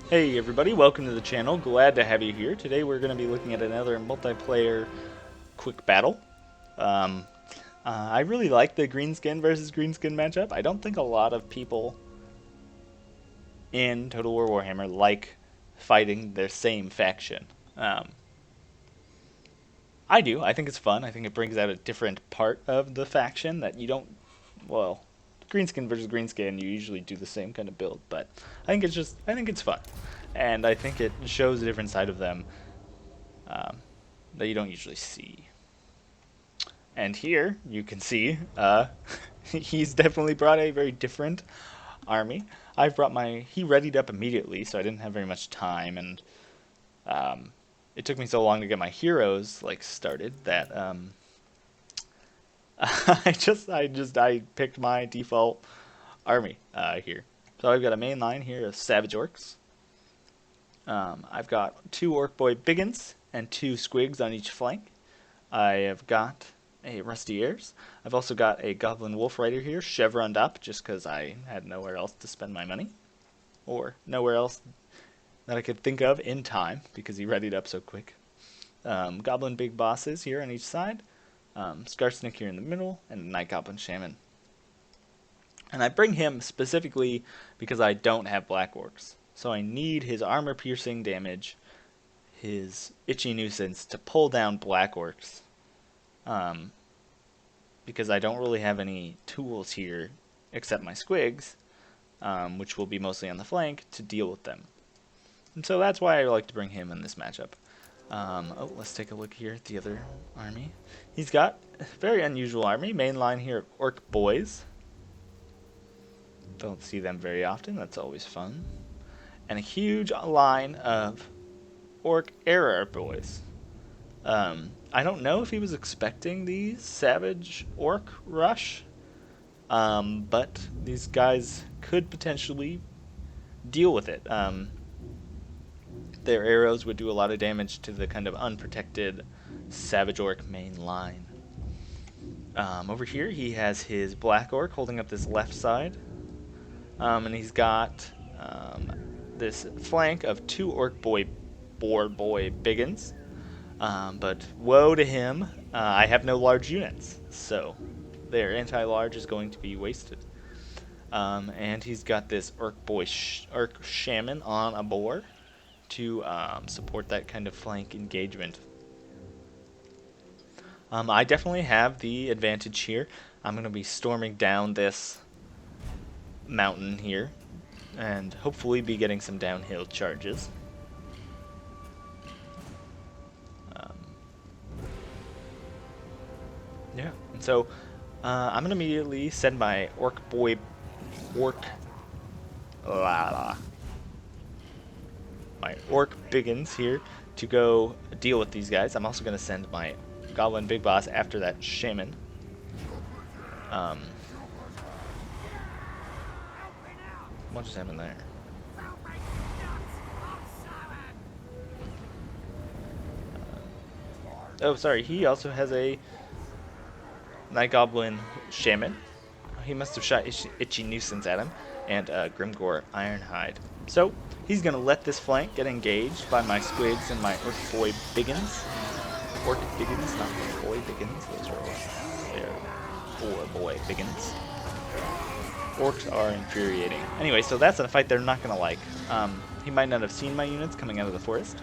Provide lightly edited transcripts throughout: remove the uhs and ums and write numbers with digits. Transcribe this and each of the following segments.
Hey everybody, welcome to the channel. Glad to have you here. Today we're going to be looking at another multiplayer quick battle. Um, I really like the greenskin versus greenskin matchup. I don't think a lot of people in Total War Warhammer like fighting their same faction. Um, I do. I think it's fun. I think it brings out a different part of the faction that you don't, well, greenskin versus greenskin, you usually do the same kind of build, but I think it's fun. And I think it shows a different side of them um, that you don't usually see. And here you can see he's definitely brought a very different army. He readied up immediately, so I didn't have very much time, and it took me so long to get my heroes like started that I picked my default army here. So I've got a main line here of Savage Orcs. I've got 2 Orc Boy Biggins and 2 Squigs on each flank. I have got a Rusty Airs. I've also got a Goblin Wolf Rider here, chevroned up, just because I had nowhere else to spend my money. Or nowhere else that I could think of in time, because he readied up so quick. Goblin Big Bosses here on each side. Skarsnik here in the middle, and a Night Goblin Shaman. And I bring him specifically because I don't have Black Orcs. So I need his armor-piercing damage, his Itchy Nuisance, to pull down Black Orcs. Because I don't really have any tools here except my Squigs, which will be mostly on the flank, to deal with them. And so that's why I like to bring him in this matchup. Let's take a look here at the other army. He's got a very unusual army. Main line here, Orc Boys. Don't see them very often. That's always fun. And a huge line of Orc Error Boys. I don't know if he was expecting the Savage Orc rush, but these guys could potentially deal with it. Their arrows would do a lot of damage to the kind of unprotected Savage Orc main line. Over here he has his Black Orc holding up this left side, and he's got this flank of 2 Orc Boy Boar Boy Biggins. But woe to him, I have no large units, so their anti-large is going to be wasted. And he's got this Orc Shaman on a boar to support that kind of flank engagement. I definitely have the advantage here. I'm going to be storming down this mountain here, and hopefully be getting some downhill charges. Yeah, and so I'm gonna immediately send my Orc Biggins here to go deal with these guys. I'm also gonna send my Goblin Big Boss after that Shaman. What just happened there? Oh, sorry. He also has a Night Goblin Shaman. He must have shot Itchy Nuisance at him, and Grimgore Ironhide. So he's gonna let this flank get engaged by my Squigs and my Orc Boy Biggins. Orc Biggins, not Boy Biggins. Those are Boar Boy Biggins. Orcs are infuriating. Anyway, so that's a fight they're not gonna like. He might not have seen my units coming out of the forest,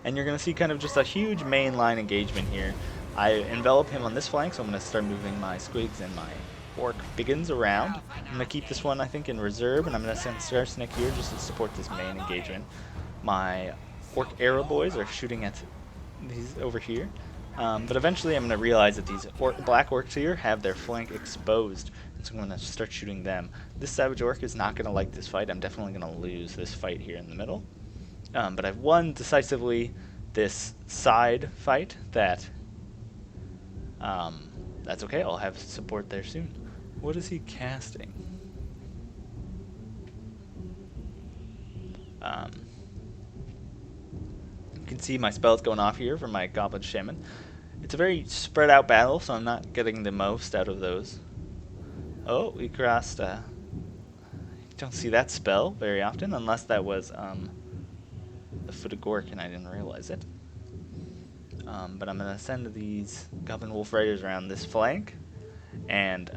and you're gonna see kind of just a huge main line engagement here. I envelop him on this flank, so I'm going to start moving my Squigs and my Orc Biggins around. I'm going to keep this one, I think, in reserve, and I'm going to send Skarsnik here just to support this main engagement. My Orc Arrow Boys are shooting at these over here, but eventually I'm going to realize that these Black Orcs here have their flank exposed, and so I'm going to start shooting them. This Savage Orc is not going to like this fight. I'm definitely going to lose this fight here in the middle. But I've won decisively this side fight that's okay, I'll have support there soon. What is he casting? You can see my spells going off here for my Goblin Shaman. It's a very spread out battle, so I'm not getting the most out of those. Oh, we crossed Don't see that spell very often, unless that was the Foot of Gork and I didn't realize it. But I'm going to send these Goblin Wolf Riders around this flank. And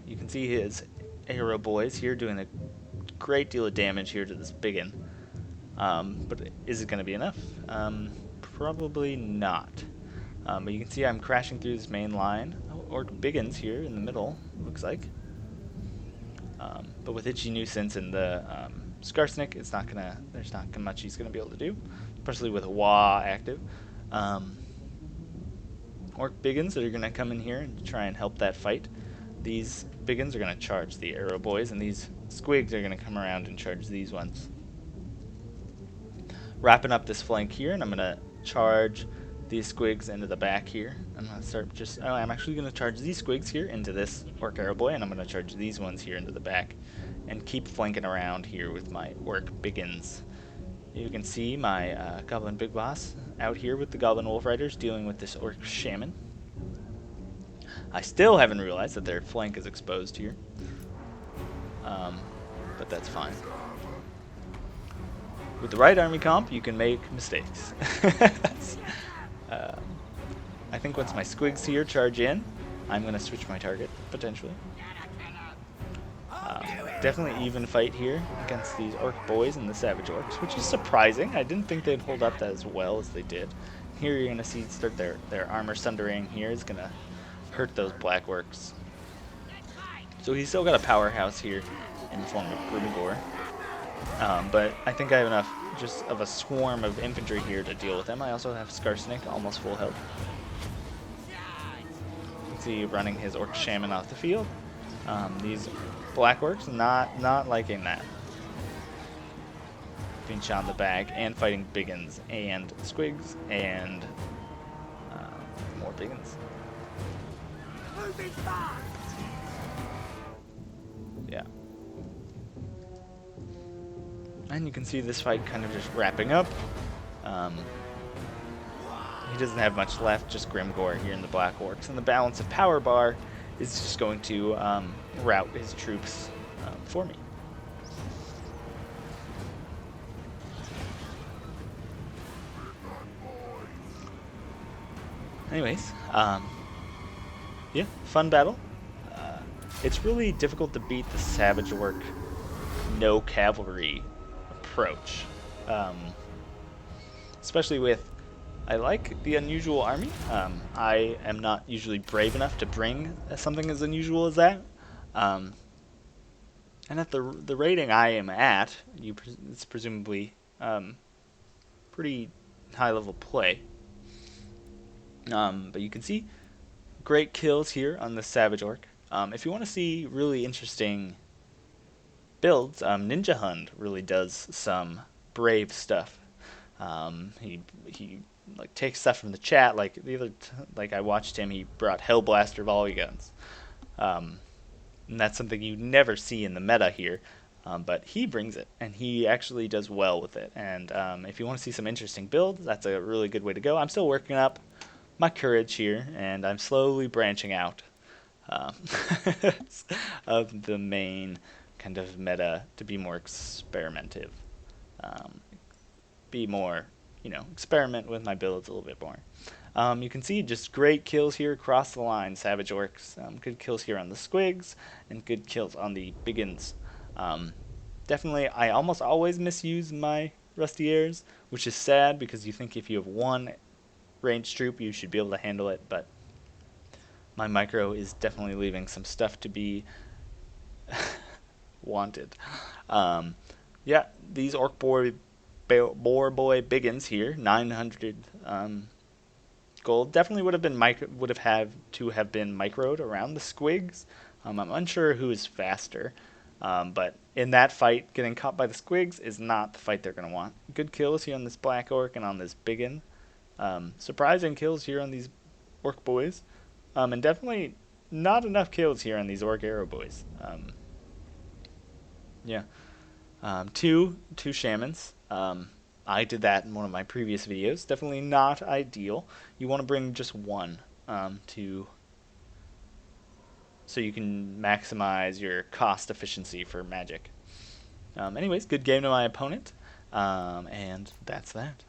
you can see his arrow boys here doing a great deal of damage here to this biggin. But is it going to be enough? Probably not. But you can see I'm crashing through this main line. Orc biggins here in the middle, looks like. But with Itchy Nuisance and the Skarsnik, there's not much he's gonna be able to do, especially with Wah active. Orc biggins that are gonna come in here and try and help that fight. These biggins are gonna charge the arrow boys, and these squigs are gonna come around and charge these ones. Wrapping up this flank here, and I'm gonna charge these squigs into the back here. I'm gonna start I'm actually gonna charge these squigs here into this orc arrow boy, and I'm gonna charge these ones here into the back, and keep flanking around here with my orc biggins. You can see my goblin big boss out here with the goblin wolf riders dealing with this orc shaman. I still haven't realized that their flank is exposed here, but that's fine. With the right army comp, you can make mistakes. I think once my squigs here charge in, I'm going to switch my target, potentially. Definitely even fight here against these orc boys and the savage orcs, which is surprising. I didn't think they'd hold up as well as they did. Here you're going to see start their armor sundering here is going to hurt those black orcs. So he's still got a powerhouse here in the form of Grimgor. But I think I have enough just of a swarm of infantry here to deal with him. I also have Skarsnik, almost full health. You can see running his orc shaman off the field. These black orcs not liking that. Being shot in the back and fighting biggins and squigs and more biggins. Yeah. And you can see this fight kind of just wrapping up. He doesn't have much left, just Grimgor here in the Black Orcs. And the balance of power bar is just going to route his troops for me. Anyways, yeah, fun battle. It's really difficult to beat the Savage Orc no cavalry approach, especially with, I like the unusual army. I am not usually brave enough to bring something as unusual as that, and at the rating I am at, it's presumably pretty high level play. But you can see great kills here on the Savage Orc. If you want to see really interesting builds, Ninja Hund really does some brave stuff. He like takes stuff from the chat. Like like I watched him, he brought Hellblaster volley guns, and that's something you never see in the meta here. But he brings it, and he actually does well with it. And if you want to see some interesting builds, that's a really good way to go. I'm still working up my courage here, and I'm slowly branching out of the main kind of meta to be more experimentative, be more, experiment with my builds a little bit more. You can see just great kills here across the line, Savage Orcs. Good kills here on the Squigs, and good kills on the Biggins. Definitely, I almost always misuse my Rusty Airs, which is sad because you think if you have one ranged troop, you should be able to handle it, but my micro is definitely leaving some stuff to be wanted. Yeah, these Orc Boar Boy Biggins here, 900 gold, definitely would have been microed around the Squigs. I'm unsure who is faster, but in that fight, getting caught by the Squigs is not the fight they're going to want. Good kills here on this Black Orc and on this Biggin. Surprising kills here on these Orc Boys. And definitely not enough kills here on these Orc Arrow Boys. Yeah. Two Shamans. I did that in one of my previous videos. Definitely not ideal. You want to bring just one so you can maximize your cost efficiency for magic. Anyways, good game to my opponent, and that's that.